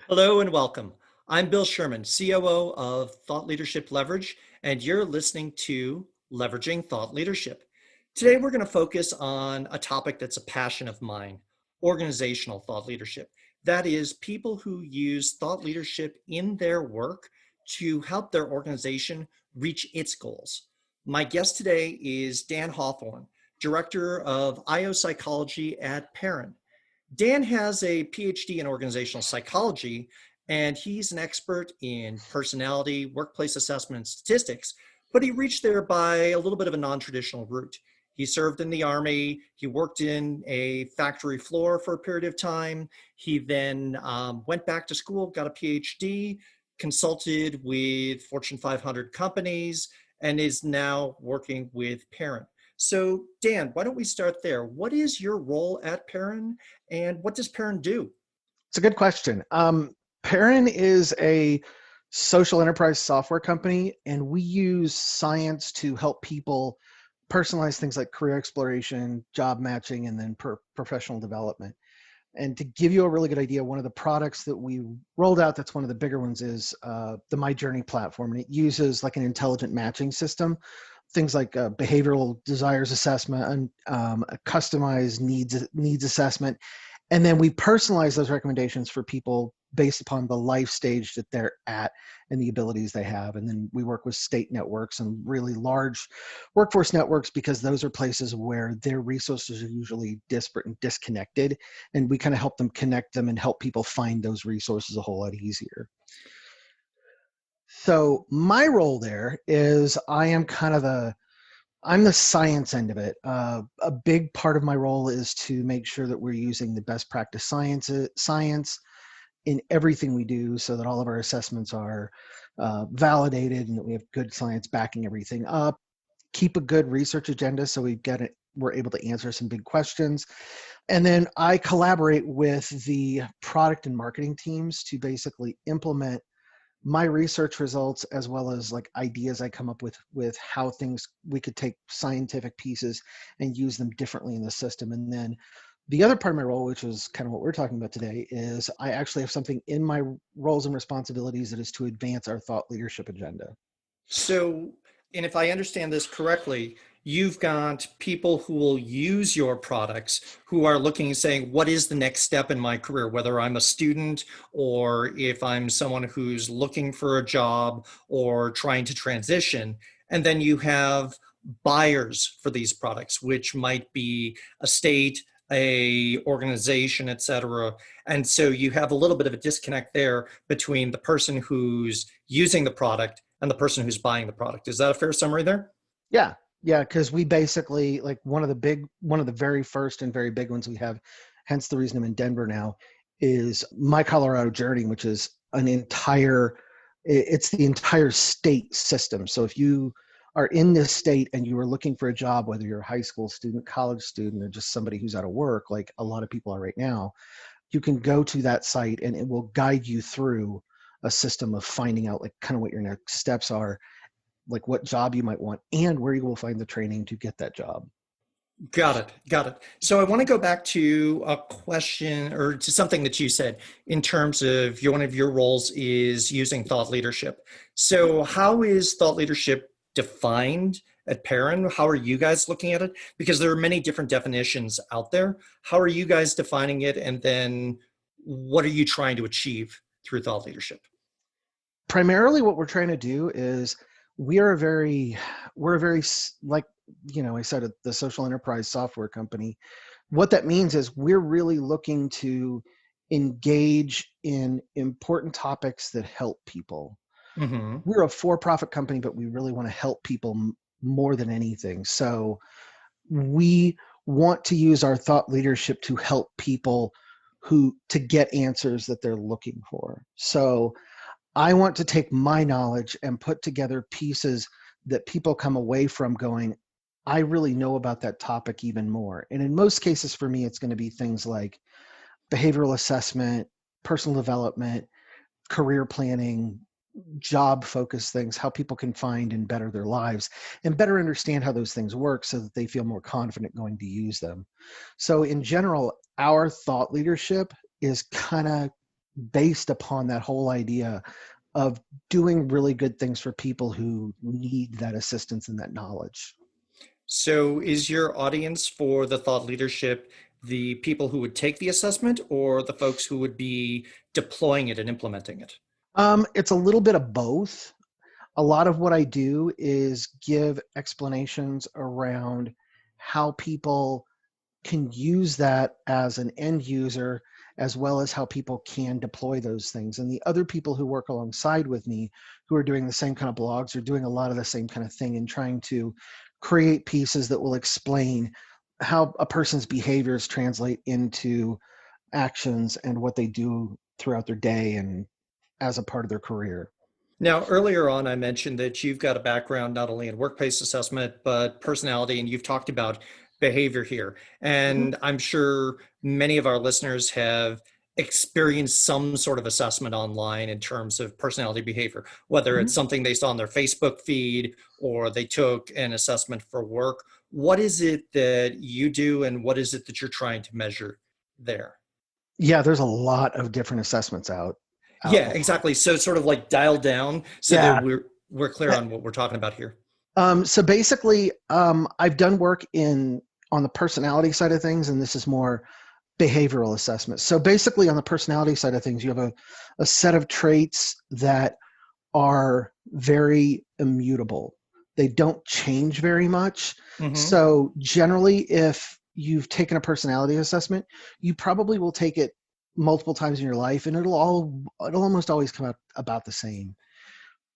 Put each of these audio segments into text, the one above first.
Hello and welcome. I'm Bill Sherman, COO of Thought Leadership Leverage, and you're listening to Leveraging Thought Leadership. Today, we're going to focus on a topic that's a passion of mine, organizational thought leadership. That is, people who use thought leadership in their work to help their organization reach its goals. My guest today is Dan Hawthorne, Director of IO Psychology at Perrin. Dan has a PhD in organizational psychology, and he's an expert in personality, workplace assessment, and statistics, but he reached there by a little bit of a non-traditional route. He served in the Army. He worked in a factory floor for a period of time. He then went back to school, got a PhD, consulted with Fortune 500 companies, and is now working with Parent. So, Dan, why don't we start there? What is your role at Perrin, and what does Perrin do? It's a good question. Perrin is a social enterprise software company, and we use science to help people personalize things like career exploration, job matching, and then professional development. And to give you a really good idea, one of the products that we rolled out that's one of the bigger ones is the My Journey platform. And it uses like an intelligent matching system, things like behavioral desires assessment and a customized needs assessment. And then we personalize those recommendations for people based upon the life stage that they're at and the abilities they have. And then we work with state networks and really large workforce networks because those are places where their resources are usually disparate and disconnected. And we kind of help them connect them and help people find those resources a whole lot easier. So my role there is I'm the science end of it. A big part of my role is to make sure that we're using the best practice science in everything we do so that all of our assessments are validated and that we have good science backing everything up. Keep a good research agenda so we're able to answer some big questions. And then I collaborate with the product and marketing teams to basically implement my research results as well as like ideas I come up with how things we could take scientific pieces and use them differently in the system. And then the other part of my role, which is kind of what we're talking about today, is I actually have something in my roles and responsibilities that is to advance our thought leadership agenda. So, and if I understand this correctly, you've got people who will use your products who are looking and saying, what is the next step in my career, whether I'm a student or if I'm someone who's looking for a job or trying to transition. And then you have buyers for these products, which might be a state, a organization, et cetera. And so you have a little bit of a disconnect there between the person who's using the product and the person who's buying the product. Is that a fair summary there? Yeah. Yeah. Because we basically like one of the very first and very big ones we have, hence the reason I'm in Denver now, is My Colorado Journey, which is it's the entire state system. So if you are in this state and you are looking for a job, whether you're a high school student, college student, or just somebody who's out of work, like a lot of people are right now, you can go to that site and it will guide you through a system of finding out like kind of what your next steps are, like what job you might want and where you will find the training to get that job. Got it. Got it. So I want to go back to a question or to something that you said in terms of one of your roles is using thought leadership. So how is thought leadership defined at Perrin? How are you guys looking at it? Because there are many different definitions out there. How are you guys defining it? And then what are you trying to achieve through thought leadership? Primarily what we're trying to do is we're a very like, I said, the social enterprise software company. What that means is we're really looking to engage in important topics that help people. Hmm. We're a for-profit company, but we really want to help people more than anything. So we want to use our thought leadership to help people who to get answers that they're looking for. So I want to take my knowledge and put together pieces that people come away from going, I really know about that topic even more. And in most cases for me, it's going to be things like behavioral assessment, personal development, career planning, job focused things, how people can find and better their lives and better understand how those things work so that they feel more confident going to use them. So in general, our thought leadership is kind of based upon that whole idea of doing really good things for people who need that assistance and that knowledge. So, is your audience for the thought leadership the people who would take the assessment or the folks who would be deploying it and implementing it? It's a little bit of both. A lot of what I do is give explanations around how people can use that as an end user, as well as how people can deploy those things. And the other people who work alongside with me who are doing the same kind of blogs are doing a lot of the same kind of thing and trying to create pieces that will explain how a person's behaviors translate into actions and what they do throughout their day and as a part of their career. Now, earlier on, I mentioned that you've got a background not only in workplace assessment, but personality, and you've talked about behavior here. Mhm. And I'm sure many of our listeners have experienced some sort of assessment online in terms of personality behavior, whether it's Mhm. something they saw on their Facebook feed or they took an assessment for work. What is it that you do, and what is it that you're trying to measure there? Yeah, there's a lot of different assessments out Yeah, online. exactly. So sort of like dial down so that Yeah. we're clear on what we're talking about here. So basically, I've done work in on the personality side of things, and this is more behavioral assessment. So basically, on the personality side of things, you have a set of traits that are very immutable. They don't change very much. Hmm. So generally, if you've taken a personality assessment, you probably will take it multiple times in your life, and it'll almost always come out about the same.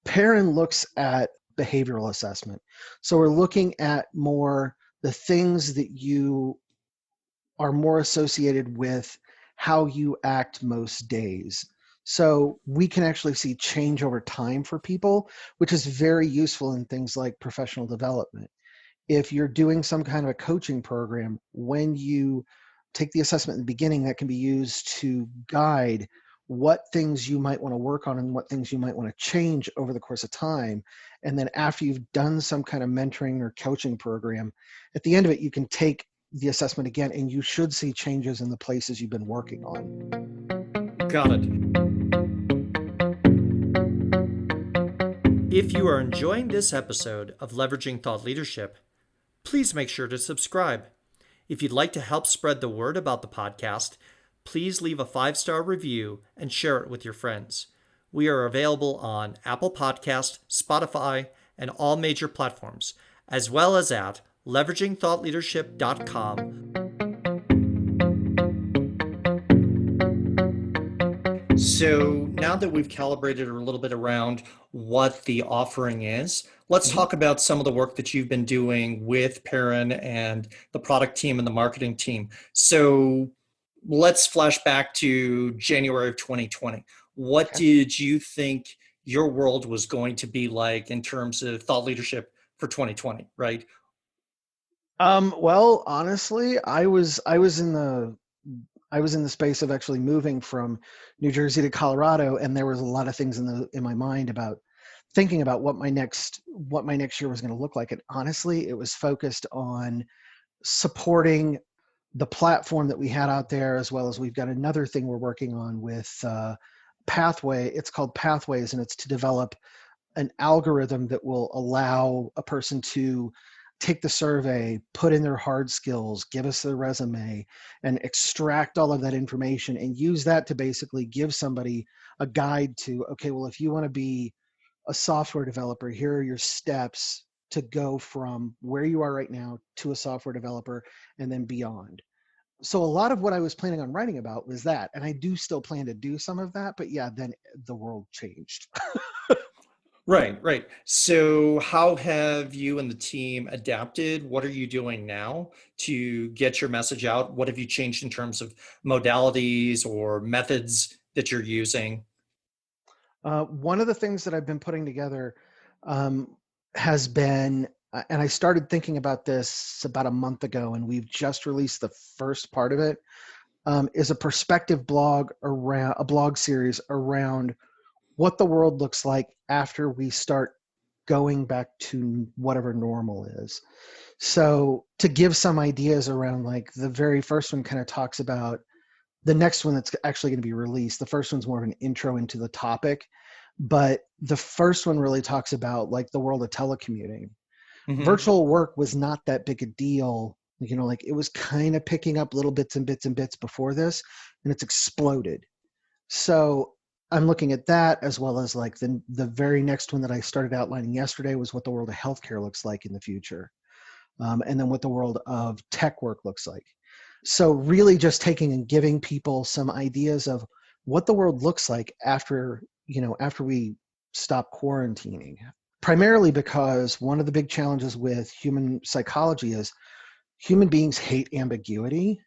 Perrin looks at behavioral assessment. So we're looking at more the things that you are more associated with how you act most days. So we can actually see change over time for people, which is very useful in things like professional development. If you're doing some kind of a coaching program, when you take the assessment in the beginning, that can be used to guide what things you might want to work on and what things you might want to change over the course of time. And then after you've done some kind of mentoring or coaching program, at the end of it, you can take the assessment again and you should see changes in the places you've been working on. Got it. If you are enjoying this episode of Leveraging Thought Leadership, please make sure to subscribe. If you'd like to help spread the word about the podcast, please leave a 5-star review and share it with your friends. We are available on Apple Podcast, Spotify, and all major platforms, as well as at leveragingthoughtleadership.com. So now that we've calibrated a little bit around what the offering is, let's Mhm. talk about some of the work that you've been doing with Perrin and the product team and the marketing team. So let's flash back to January of 2020. What Okay. did you think your world was going to be like in terms of thought leadership for 2020, right? Well, honestly, I was in the space of actually moving from New Jersey to Colorado, and there was a lot of things in my mind about thinking about what my next year was going to look like. And honestly, it was focused on supporting the platform that we had out there, as well as we've got another thing we're working on with Pathway. It's called Pathways, and it's to develop an algorithm that will allow a person to take the survey, put in their hard skills, give us their resume, and extract all of that information and use that to basically give somebody a guide to, okay, well, if you want to be a software developer, here are your steps to go from where you are right now to a software developer and then beyond. So a lot of what I was planning on writing about was that, and I do still plan to do some of that, but yeah, then the world changed. Right, right. So, how have you and the team adapted? What are you doing now to get your message out? What have you changed in terms of modalities or methods that you're using? One of the things that I've been putting together um, has been, and I started thinking about this about a month ago, and we've just released the first part of it. Is a perspective blog around a blog series around what the world looks like after we start going back to whatever normal is. So to give some ideas around, like, the very first one kind of talks about the next one that's actually going to be released. The first one's more of an intro into the topic, but the first one really talks about like the world of telecommuting. Hmm. Virtual work was not that big a deal. Like it was kind of picking up little bits and bits and bits before this, and it's exploded. So I'm looking at that as well as like the very next one that I started outlining yesterday was what the world of healthcare looks like in the future, and then what the world of tech work looks like. So really just taking and giving people some ideas of what the world looks like after we stop quarantining. Primarily because one of the big challenges with human psychology is human beings hate ambiguity.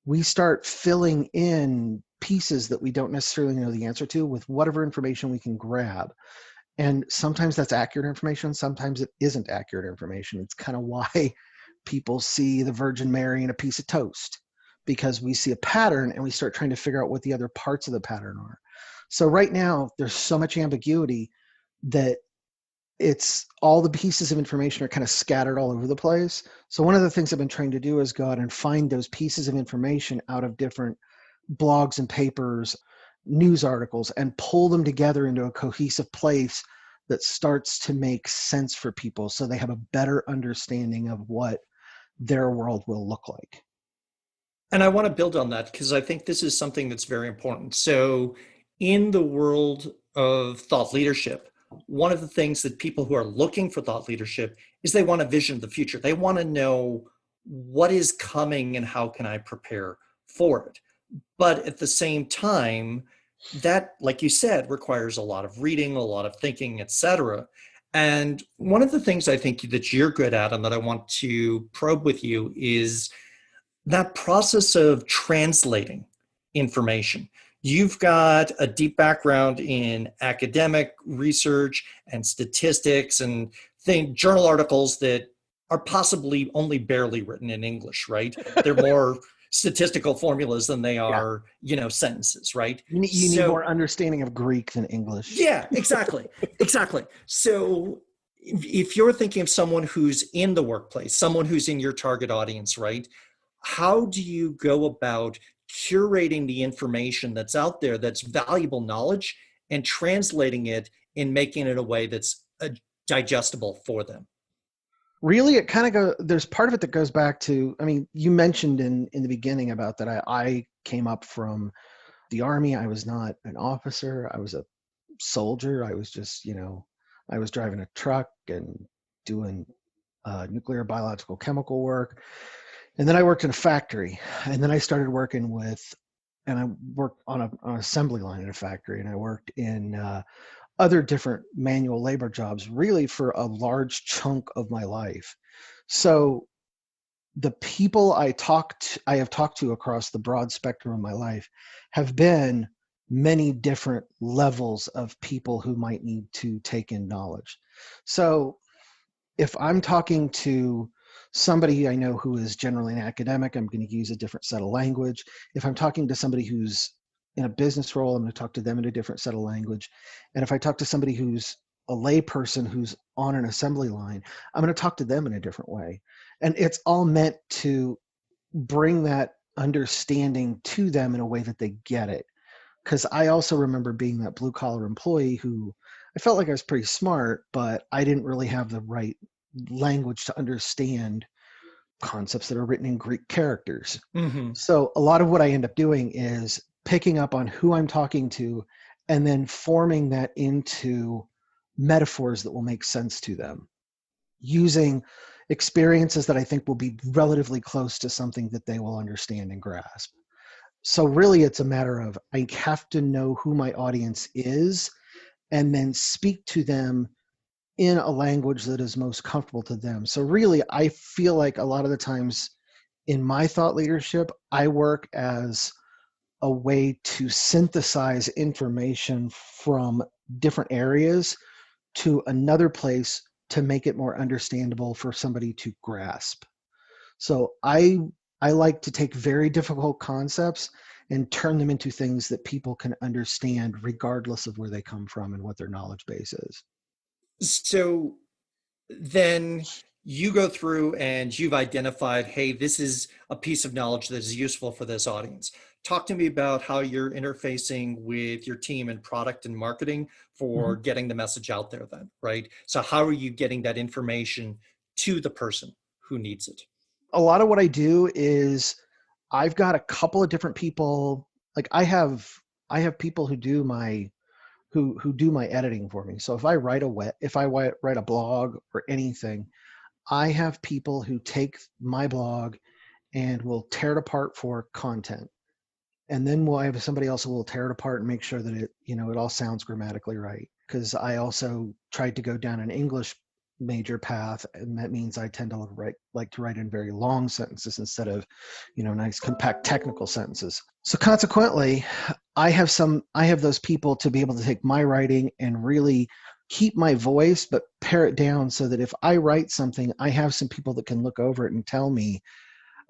We start filling in pieces that we don't necessarily know the answer to with whatever information we can grab. And sometimes that's accurate information, sometimes it isn't accurate information. It's kind of why people see the Virgin Mary in a piece of toast, because we see a pattern and we start trying to figure out what the other parts of the pattern are. So right now, there's so much ambiguity that it's all the pieces of information are kind of scattered all over the place. So one of the things I've been trying to do is go out and find those pieces of information out of different blogs and papers, news articles, and pull them together into a cohesive place that starts to make sense for people so they have a better understanding of what their world will look like. And I want to build on that because I think this is something that's very important. So, in the world of thought leadership, one of the things that people who are looking for thought leadership is they want a vision of the future. They want to know what is coming and how can I prepare for it. But at the same time, that, like you said, requires a lot of reading, a lot of thinking, etc. And one of the things I think that you're good at and that I want to probe with you is that process of translating information. You've got a deep background in academic research and statistics and journal articles that are possibly only barely written in English, right? They're more statistical formulas than they Yeah. are, sentences, right? You need So more understanding of Greek than English. yeah, exactly. Exactly. So if you're thinking of someone who's in the workplace, someone who's in your target audience, right? How do you go about curating the information that's out there that's valuable knowledge and translating it and making it a way that's digestible for them? Really, it kind of there's part of it that goes back to, I mean, you mentioned in the beginning about that I came up from the army. I was not an officer. I was a soldier. I was just, I was driving a truck and doing nuclear, biological, chemical work. And then I worked in a factory. And then I started working and I worked on an assembly line in a factory. And I worked in other different manual labor jobs really for a large chunk of my life. So the people I have talked to across the broad spectrum of my life have been many different levels of people who might need to take in knowledge. So if I'm talking to somebody I know who is generally an academic, I'm going to use a different set of language. If I'm talking to somebody who's in a business role, I'm going to talk to them in a different set of language. And if I talk to somebody who's a layperson who's on an assembly line, I'm going to talk to them in a different way. And it's all meant to bring that understanding to them in a way that they get it. Because I also remember being that blue collar employee who I felt like I was pretty smart, but I didn't really have the right language to understand concepts that are written in Greek characters. Mm-hmm. So a lot of what I end up doing is picking up on who I'm talking to and then forming that into metaphors that will make sense to them using experiences that I think will be relatively close to something that they will understand and grasp. So really it's a matter of I have to know who my audience is and then speak to them in a language that is most comfortable to them. So really I feel like a lot of the times in my thought leadership, I work as a way to synthesize information from different areas to another place to make it more understandable for somebody to grasp. So I like to take very difficult concepts and turn them into things that people can understand regardless of where they come from and what their knowledge base is. So then you go through and you've identified, hey, this is a piece of knowledge that is useful for this audience. Talk to me about how you're interfacing with your team and product and marketing Mhm. for getting the message out there then, right? So how are you getting that information to the person who needs it? A lot of what I do is I've got a couple of different people. Like I have people who do my editing for me. So if I write a blog or anything, I have people who take my blog and will tear it apart for content. And then we'll have somebody else who will tear it apart and make sure that it all sounds grammatically right. Because I also tried to go down an English major path, and that means I tend to like to write in very long sentences instead of, nice compact technical sentences. So consequently, I have those people to be able to take my writing and really keep my voice, but pare it down so that if I write something, I have some people that can look over it and tell me,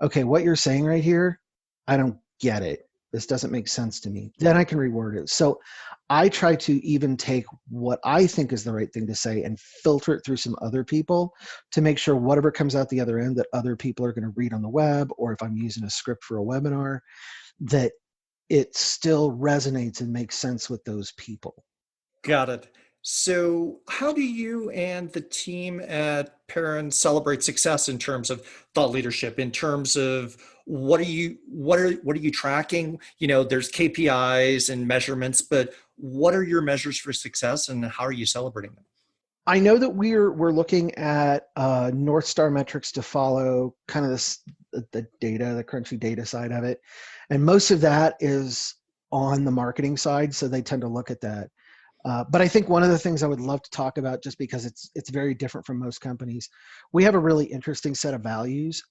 okay, what you're saying right here, I don't get it. This doesn't make sense to me. Then I can reword it. So I try to even take what I think is the right thing to say and filter it through some other people to make sure whatever comes out the other end that other people are going to read on the web, or if I'm using a script for a webinar, that it still resonates and makes sense with those people. Got it. So, how do you and the team at Perrin celebrate success in terms of thought leadership? In terms of what are you tracking? There's KPIs and measurements, but what are your measures for success, and how are you celebrating them? I know that we're looking at North Star metrics to follow kind of the data, the crunchy data side of it, and most of that is on the marketing side, so they tend to look at that. But I think one of the things I would love to talk about, just because it's very different from most companies, we have a really interesting set of values.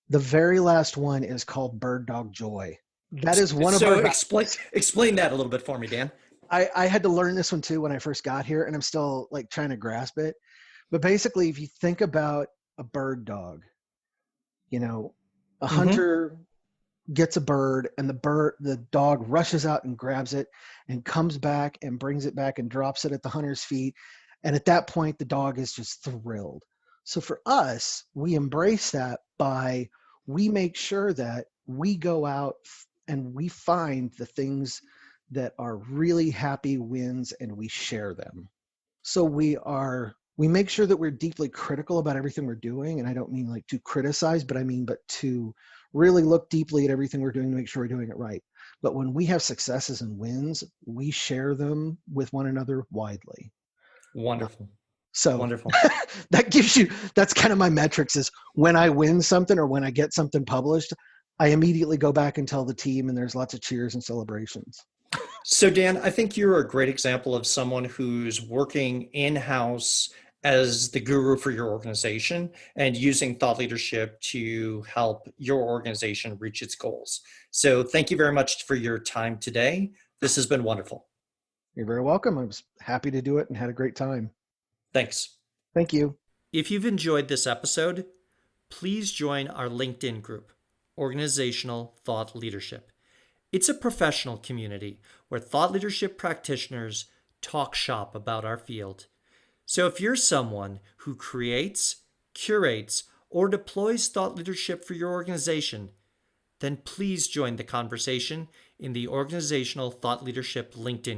The very last one is called Bird Dog Joy. That is one of So, our explain values. explain that a little bit for me, Dan. I had to learn this one too when I first got here, and I'm still like trying to grasp it. But basically, if you think about a bird dog, you know, a Hmm. hunter gets a bird, and the dog rushes out and grabs it and comes back and brings it back and drops it at the hunter's feet. And at that point, the dog is just thrilled. So for us, we embrace that by we make sure that we go out and we find the things that are really happy wins and we share them. So we make sure that we're deeply critical about everything we're doing, and I don't mean like to criticize, but I mean but to really look deeply at everything we're doing to make sure we're doing it right. But when we have successes and wins, we share them with one another widely. Wonderful, So wonderful. that's kind of my metrics is when I win something or when I get something published, I immediately go back and tell the team, and there's lots of cheers and celebrations. So, Dan, I think you're a great example of someone who's working in-house as the guru for your organization and using thought leadership to help your organization reach its goals. So, thank you very much for your time today. This has been wonderful. You're very welcome. I was happy to do it and had a great time. Thanks. Thank you. If you've enjoyed this episode, please join our LinkedIn group, Organizational Thought Leadership. It's a professional community where thought leadership practitioners talk shop about our field. So if you're someone who creates, curates, or deploys thought leadership for your organization, then please join the conversation in the Organizational Thought Leadership LinkedIn